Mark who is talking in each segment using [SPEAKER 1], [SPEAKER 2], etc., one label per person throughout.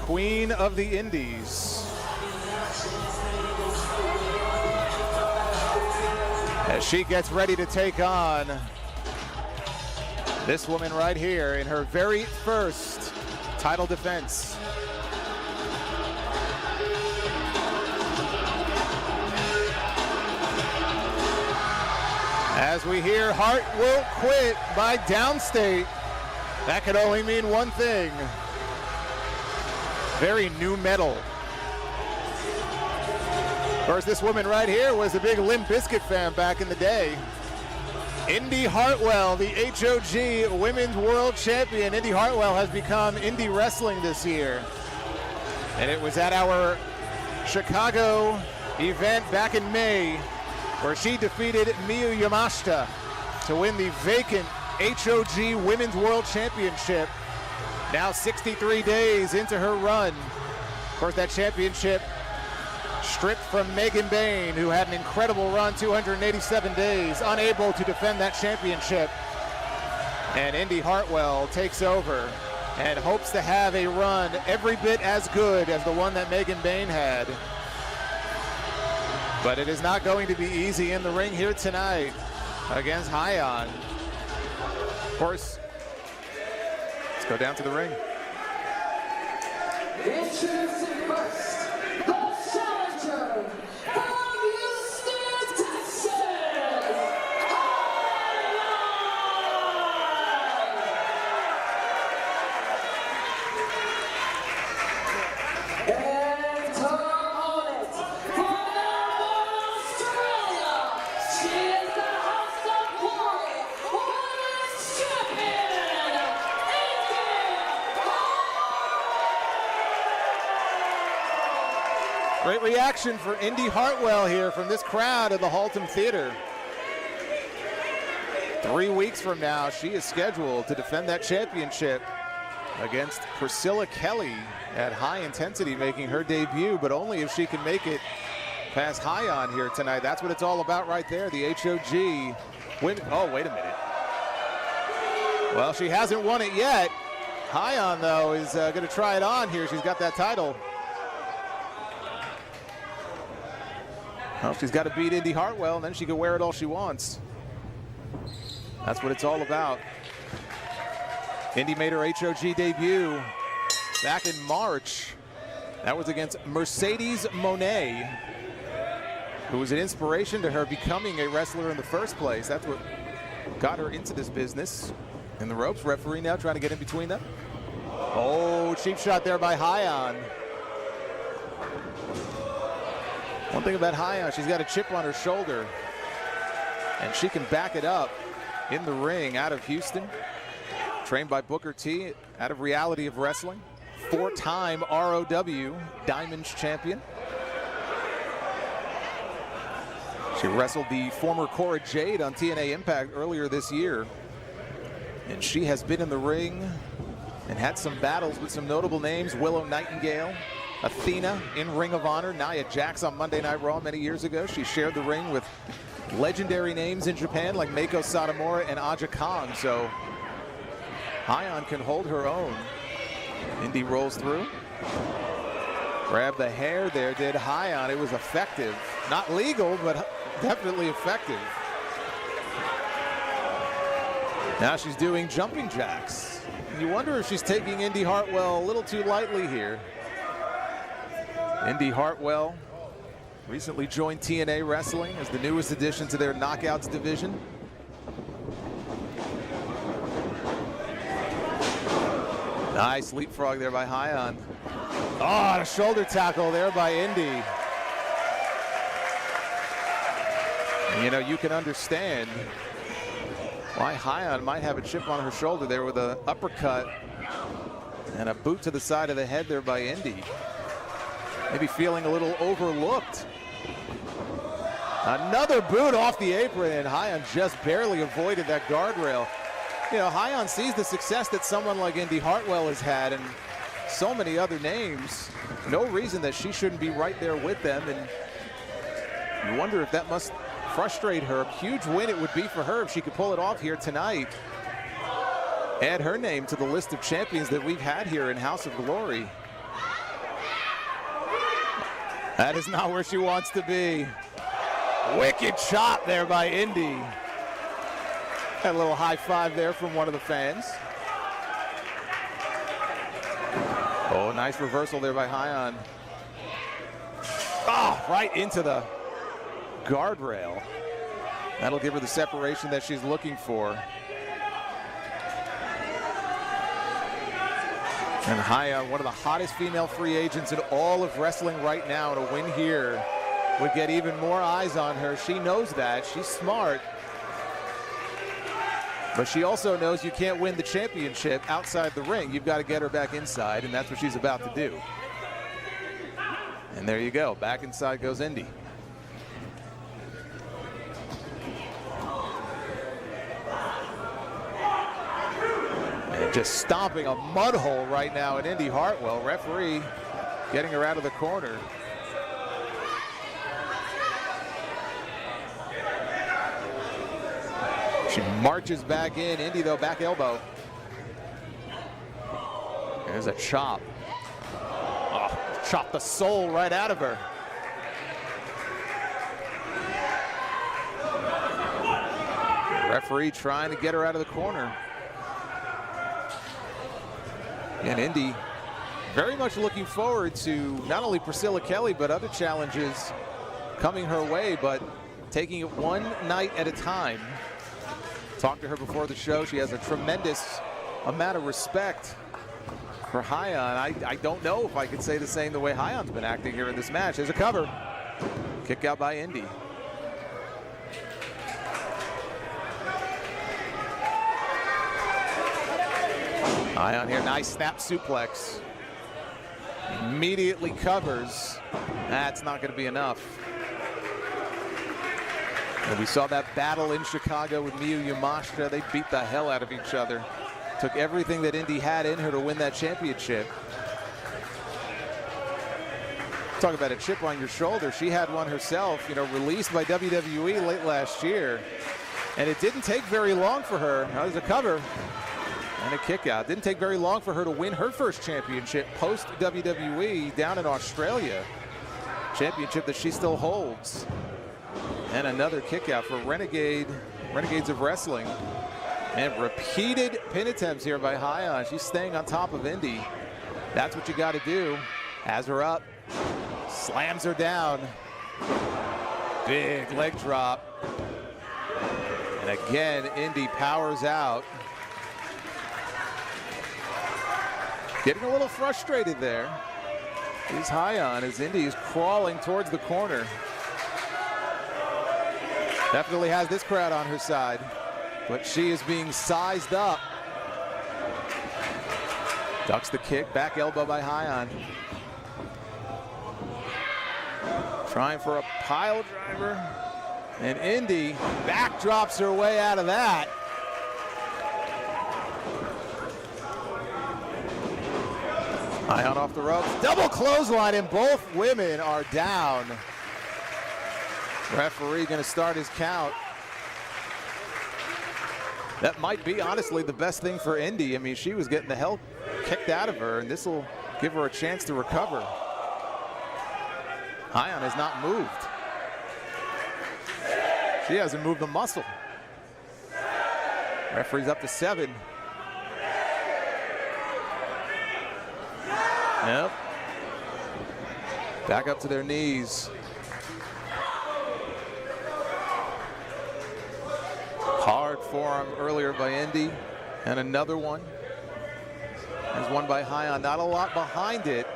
[SPEAKER 1] Queen of the Indies. As she gets ready to take on this woman right here in her very first title defense. As we hear Hart won't quit by Downstate, that could only mean one thing. Very new metal. Of course, this woman right here was a big Limp Bizkit fan back in the day. Indi Hartwell, the HOG Women's World Champion. Indi Hartwell has become indie wrestling this year. And it was at our Chicago event back in May where she defeated Miyu Yamashita to win the vacant HOG Women's World Championship. Now 63 days into her run. Of course, that championship stripped from Megan Bayne, who had an incredible run, 287 days, unable to defend that championship. And Indi Hartwell takes over and hopes to have a run every bit as good as the one that Megan Bayne had. But it is not going to be easy in the ring here tonight against Hyan. Of course, let's go down to the ring.
[SPEAKER 2] Introducing first, the challenger from Houston, Texas, Hyan. And her opponent from Melbourne, Australia, she is the House of Glory Women's Champion, Indi Hartwell.
[SPEAKER 1] Great reaction for Indi Hartwell here from this crowd at the Haltom Theater. 3 weeks from now, she is scheduled to defend that championship against Priscilla Kelly at High Intensity, making her debut, but only if she can make it past Hyan here tonight. That's what it's all about right there, the HOG women. Oh, wait a minute. Well, she hasn't won it yet. Hyan, though, is going to try it on here. She's got that title. Well, she's got to beat Indi Hartwell, and then she can wear it all she wants. That's what it's all about. Indi made her HOG debut back in March. That was against Mercedes Monet, who was an inspiration to her becoming a wrestler in the first place. That's what got her into this business. In the ropes, referee now trying to get in between them. Oh, cheap shot there by Hyan. One thing about Hyan, she's got a chip on her shoulder, and she can back it up in the ring out of Houston. Trained by Booker T out of Reality of Wrestling. 4-time ROW Diamonds champion. She wrestled the former Cora Jade on TNA Impact earlier this year. And she has been in the ring and had some battles with some notable names. Willow Nightingale, Athena in Ring of Honor, Nia Jax on Monday Night Raw many years ago. She shared the ring with legendary names in Japan like Meiko Satomura and Aja Kong. So Hyan can hold her own. Indi rolls through. Grab the hair there, did Hyan. It was effective. Not legal, but definitely effective. Now she's doing jumping jacks. You wonder if she's taking Indi Hartwell a little too lightly here. Indi Hartwell recently joined TNA Wrestling as the newest addition to their Knockouts division. Nice leapfrog there by Hyan. Oh, a shoulder tackle there by Indi. And, you know, you can understand why Hyan might have a chip on her shoulder there with an uppercut and a boot to the side of the head there by Indi. Maybe feeling a little overlooked. Another boot off the apron, and Hyan just barely avoided that guardrail. You know, Hyan sees the success that someone like Indi Hartwell has had and so many other names. No reason that she shouldn't be right there with them, and you wonder if that must frustrate her. A huge win it would be for her if she could pull it off here tonight. Add her name to the list of champions that we've had here in House of Glory. That is not where she wants to be. Wicked shot there by Indi. Had a little high five there from one of the fans. Oh, nice reversal there by Hyan. Oh, right into the guardrail. That'll give her the separation that she's looking for. And Hyan, one of the hottest female free agents in all of wrestling right now, and a win here would get even more eyes on her. She knows that. She's smart. But she also knows you can't win the championship outside the ring. You've got to get her back inside, and that's what she's about to do. And there you go. Back inside goes Indi. And just stomping a mud hole right now at Indi Hartwell. Referee getting her out of the corner. She marches back in. Indi, though, back elbow. There's a chop. Oh, chop the soul right out of her. The referee trying to get her out of the corner. And Indi very much looking forward to not only Priscilla Kelly, but other challenges coming her way, but taking it one night at a time. Talked to her before the show. She has a tremendous amount of respect for Hyan. I don't know if I could say the same the way Hyan's been acting here in this match. There's a cover. Kick out by Indi. Hyan here, nice snap suplex. Immediately covers. That's not going to be enough. And we saw that battle in Chicago with Miyu Yamashita. They beat the hell out of each other. Took everything that Indi had in her to win that championship. Talk about a chip on your shoulder. She had one herself, you know, released by WWE late last year. And it didn't take very long for her. Now there's a cover and a kick out. Didn't take very long for her to win her first championship post WWE down in Australia. Championship that she still holds. And another kick out for Renegades of Wrestling. And repeated pin attempts here by Hyan. She's staying on top of Indi. That's what you got to do. Has her up. Slams her down. Big leg drop. And again, Indi powers out. Getting a little frustrated there is Hyan as Indi is crawling towards the corner. Definitely has this crowd on her side, but she is being sized up. Ducks the kick, back elbow by Hyan. Trying for a pile driver, and Indi backdrops her way out of that. Hyan off the ropes, double clothesline, and both women are down. Referee going to start his count. That might be, honestly, the best thing for Indi. I mean, she was getting the hell kicked out of her, and this will give her a chance to recover. Hyan has not moved. She hasn't moved a muscle. Referee's up to 7. Yep. Back up to their knees. Hard forearm earlier by Indi, and another one. There's one by Hyan, not a lot behind it.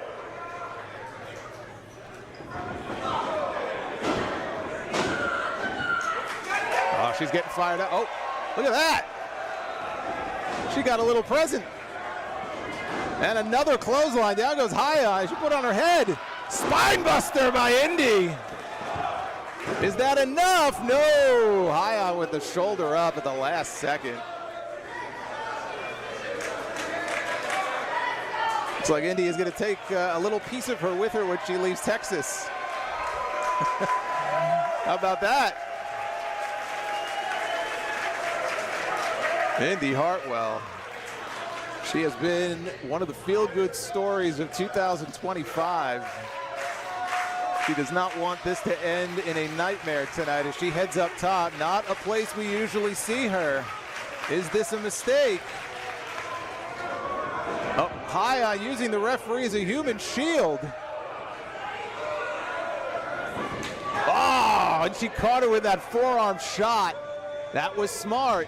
[SPEAKER 1] Oh, she's getting fired up. Oh, look at that. She got a little present. And another clothesline. Down goes Hyan. She put on her head. Spine buster by Indi. Is that enough? No. Hyan with the shoulder up at the last second. Looks like Indi is going to take a little piece of her with her when she leaves Texas. How about that? Indi Hartwell. She has been one of the feel-good stories of 2025. She does not want this to end in a nightmare tonight as she heads up top. Not a place we usually see her. Is this a mistake? Oh, Hyan using the referee as a human shield. Oh, and she caught her with that forearm shot. That was smart.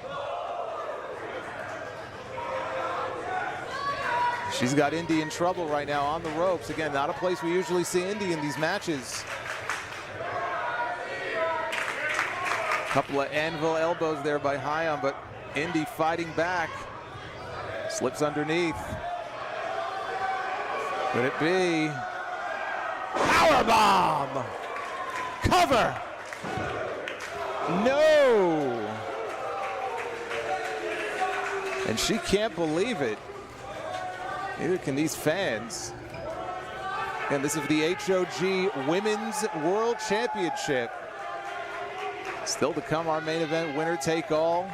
[SPEAKER 1] She's got Indi in trouble right now on the ropes. Again, not a place we usually see Indi in these matches. Couple of anvil elbows there by Hyan, but Indi fighting back. Slips underneath. Could it be? Powerbomb! Cover! No! And she can't believe it. Neither can these fans. And this is the HOG Women's World Championship. Still to come, our main event, winner take all.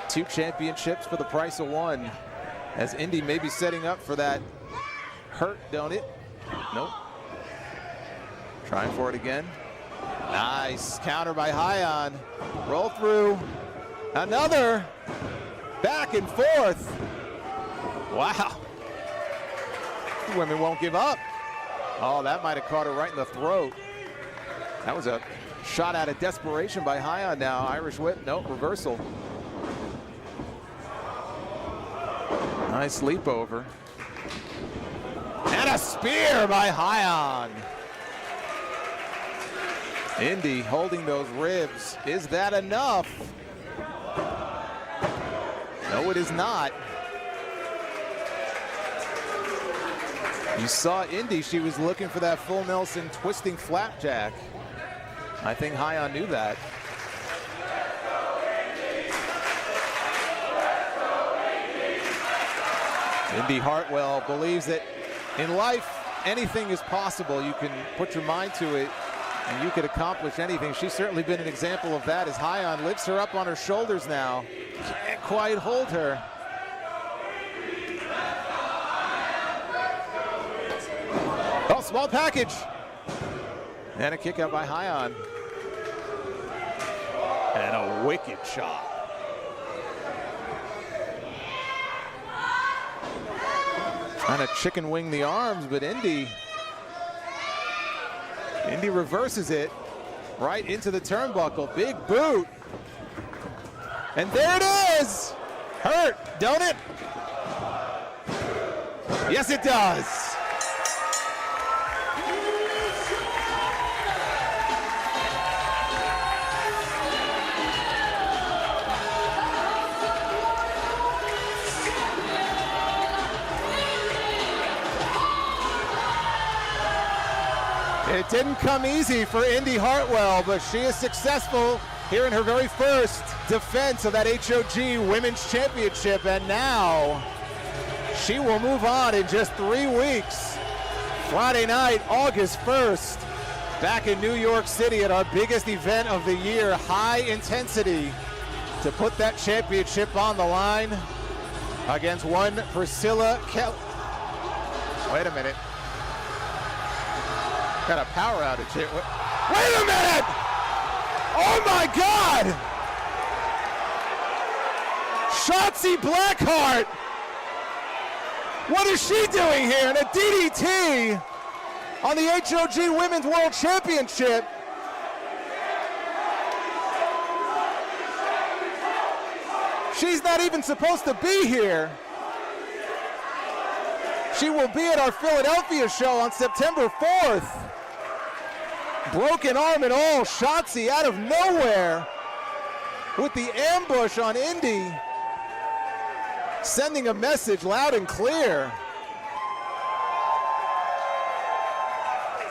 [SPEAKER 1] 2 championships for the price of 1. As Indi may be setting up for that hurt, don't it? Nope. Trying for it again. Nice counter by Hyan. Roll through. Another. Back and forth. Wow. Women won't give up. Oh, that might have caught her right in the throat. That was a shot out of desperation by Hyan now. Irish whip, no, reversal. Nice leap over. And a spear by Hyan. Indi holding those ribs. Is that enough? No, it is not. You saw Indi, she was looking for that full Nelson twisting flapjack. I think Hyan knew that. Indi Hartwell believes that in life, anything is possible. You can put your mind to it and you could accomplish anything. She's certainly been an example of that as Hyan lifts her up on her shoulders now. Can't quite hold her. Oh, small package. And a kick out by Hyan. And a wicked shot. Trying to chicken wing the arms, but Indi reverses it right into the turnbuckle. Big boot. And there it is. Hurt, don't it? Yes, it does. It didn't come easy for Indi Hartwell, but she is successful here in her very first defense of that HOG Women's Championship, and now she will move on in just 3 weeks. Friday night, August 1st, back in New York City at our biggest event of the year, High Intensity, to put that championship on the line against one Priscilla Kelly. Wait a minute. Got a power outage here. Wait a minute! Oh my God! Shotzi Blackheart! What is she doing here in a DDT on the HOG Women's World Championship? She's not even supposed to be here. She will be at our Philadelphia show on September 4th. Broken arm and all, Shotzi out of nowhere with the ambush on Indi, sending a message loud and clear.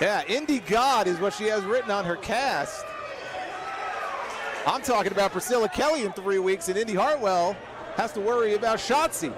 [SPEAKER 1] Yeah, Indi God is what she has written on her cast. I'm talking about Priscilla Kelly in 3 weeks, and Indi Hartwell has to worry about Shotzi.